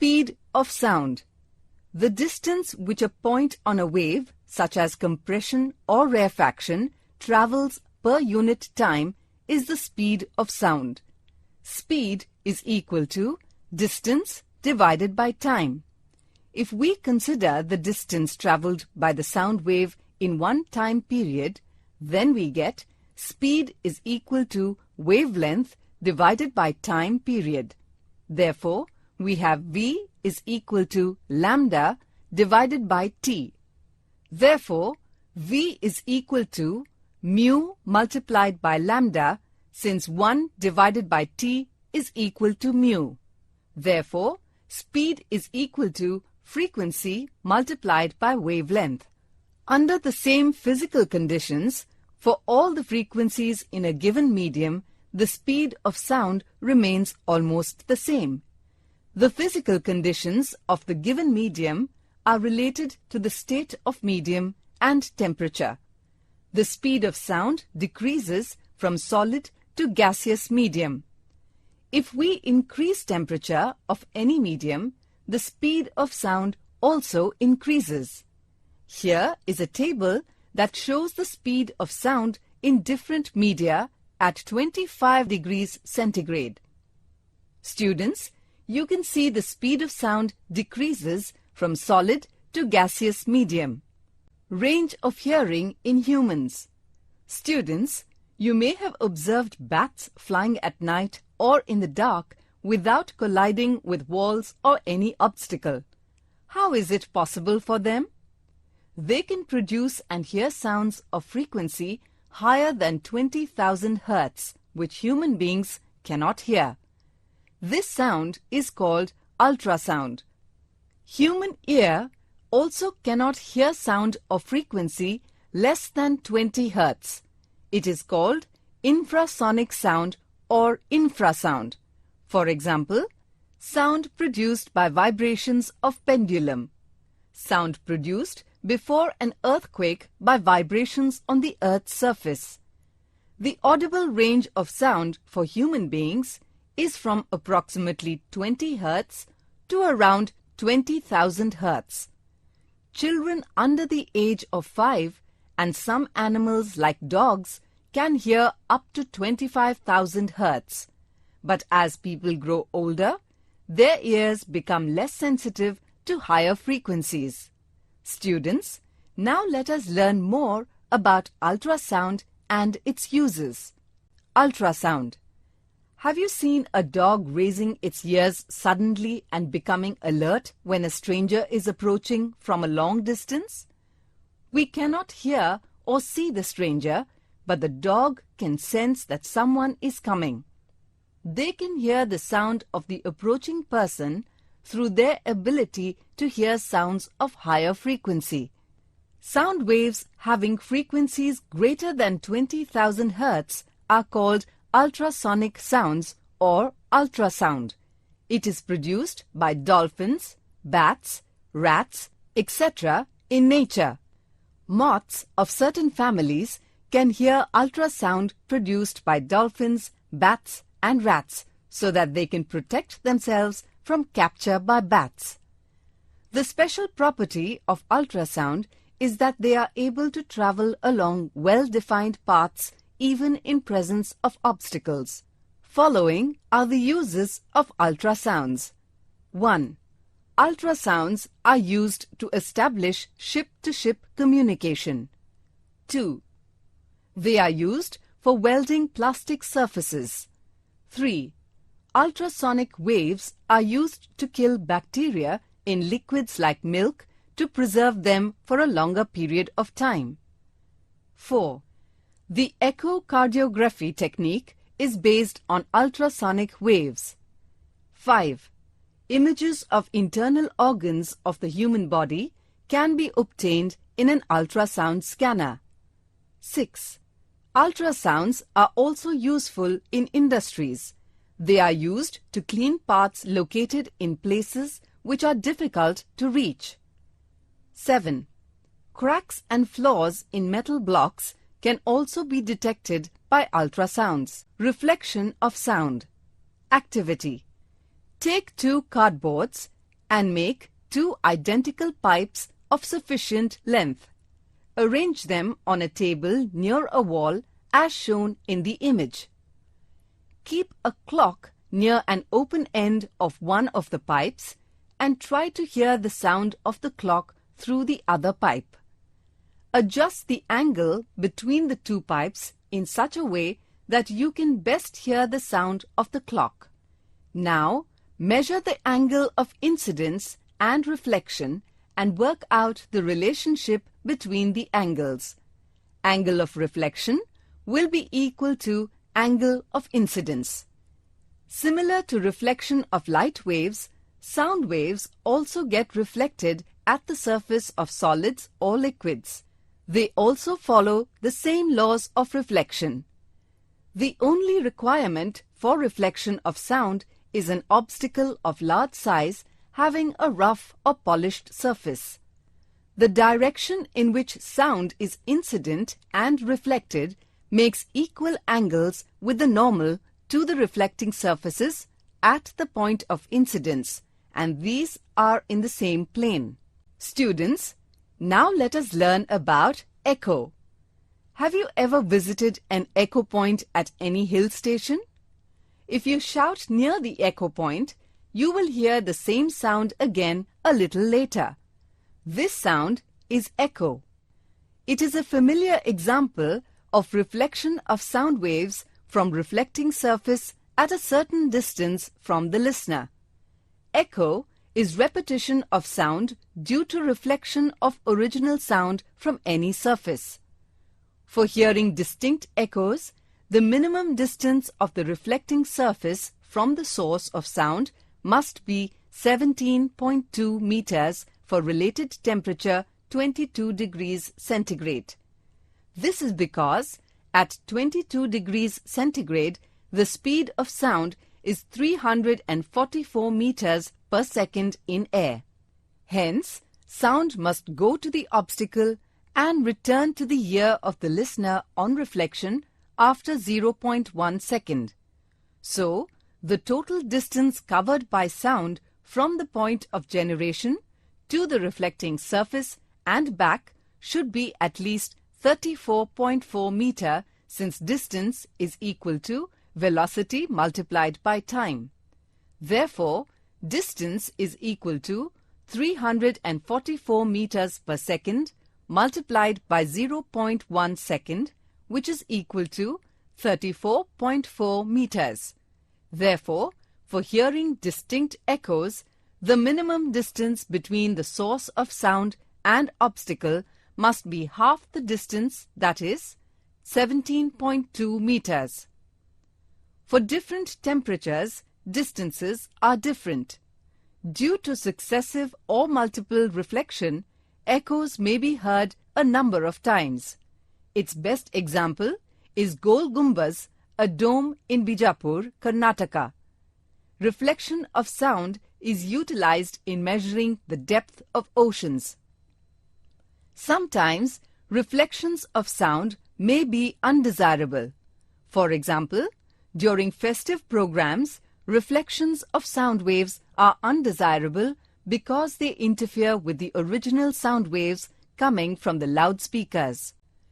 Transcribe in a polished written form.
Speed of sound. The distance which a point on a wave, such as compression or rarefaction, travels per unit time is the speed of sound. Speed is equal to distance divided by time. If we consider the distance traveled by the sound wave in one time period, then we get speed is equal to wavelength divided by time period. Therefore, we have V is equal to lambda divided by T. Therefore, V is equal to mu multiplied by lambda, since 1 divided by T is equal to mu. Therefore, speed is equal to frequency multiplied by wavelength. Under the same physical conditions, for all the frequencies in a given medium, the speed of sound remains almost the same. The physical conditions of the given medium are related to the state of medium and temperature. The speed of sound decreases from solid to gaseous medium. If we increase temperature of any medium, the speed of sound also increases. Here is a table that shows the speed of sound in different media at 25 degrees centigrade. Students, you can see the speed of sound decreases from solid to gaseous medium. Range of hearing in humans. Students, you may have observed bats flying at night or in the dark without colliding with walls or any obstacle. How is it possible for them? They can produce and hear sounds of frequency higher than 20,000 Hertz, which human beings cannot hear. This sound is called ultrasound. Human ear also cannot hear sound of frequency less than 20 Hertz. It is called infrasonic sound or infrasound. For example, sound produced by vibrations of pendulum. Sound produced before an earthquake by vibrations on the Earth's surface. The audible range of sound for human beings is from approximately 20 Hertz to around 20,000 Hertz. Children under the age of 5 and some animals like dogs can hear up to 25,000 Hertz. But as people grow older, their ears become less sensitive to higher frequencies. Students, now let us learn more about ultrasound and its uses. Ultrasound. Have you seen a dog raising its ears suddenly and becoming alert when a stranger is approaching from a long distance? We cannot hear or see the stranger, but the dog can sense that someone is coming. They can hear the sound of the approaching person through their ability to hear sounds of higher frequency. Sound waves having frequencies greater than 20,000 Hertz are called ultrasonic sounds or ultrasound. It is produced by dolphins, bats, rats, etc. in nature. Moths of certain families can hear ultrasound produced by dolphins, bats, and rats so that they can protect themselves from capture by bats. The special property of ultrasound is that they are able to travel along well-defined paths even in presence of obstacles. Following are the uses of ultrasounds. 1. Ultrasounds are used to establish ship-to-ship communication. 2. They are used for welding plastic surfaces. 3. Ultrasonic waves are used to kill bacteria in liquids like milk to preserve them for a longer period of time. 4. The echocardiography technique is based on ultrasonic waves. 5. Images of internal organs of the human body can be obtained in an ultrasound scanner. 6. Ultrasounds are also useful in industries. They are used to clean parts located in places which are difficult to reach. 7. Cracks and flaws in metal blocks can also be detected by ultrasounds. Reflection of sound. Activity. Take two cardboards and make two identical pipes of sufficient length. Arrange them on a table near a wall as shown in the image. Keep a clock near an open end of one of the pipes and try to hear the sound of the clock through the other pipe. Adjust the angle between the two pipes in such a way that you can best hear the sound of the clock. Now, measure the angle of incidence and reflection and work out the relationship between the angles. Angle of reflection will be equal to angle of incidence. Similar to reflection of light waves, sound waves also get reflected at the surface of solids or liquids. They also follow the same laws of reflection. The only requirement for reflection of sound is an obstacle of large size having a rough or polished surface. The direction in which sound is incident and reflected makes equal angles with the normal to the reflecting surfaces at the point of incidence, and these are in the same plane. Students, now let us learn about echo. Have you ever visited an echo point at any hill station? If you shout near the echo point, you will hear the same sound again a little later. This sound is echo. It is a familiar example of reflection of sound waves from reflecting surface at a certain distance from the listener. Echo is repetition of sound due to reflection of original sound from any surface. For hearing distinct echoes, the minimum distance of the reflecting surface from the source of sound must be 17.2 meters for related temperature 22 degrees centigrade. This is because at 22 degrees centigrade, the speed of sound is 344 meters per second in air. Hence, sound must go to the obstacle and return to the ear of the listener on reflection after 0.1 second. So, the total distance covered by sound from the point of generation to the reflecting surface and back should be at least 34.4 meter, since distance is equal to velocity multiplied by time. Therefore, distance is equal to 344 meters per second multiplied by 0.1 second, which is equal to 34.4 meters. Therefore, for hearing distinct echoes, the minimum distance between the source of sound and obstacle must be half the distance, that is, 17.2 meters. For different temperatures, distances are different. Due to successive or multiple reflection, echoes may be heard a number of times. Its best example is Gol Gumbaz, a dome in Bijapur, Karnataka. Reflection of sound is utilized in measuring the depth of oceans. Sometimes, reflections of sound may be undesirable. For example, during festive programs, reflections of sound waves are undesirable because they interfere with the original sound waves coming from the loudspeakers.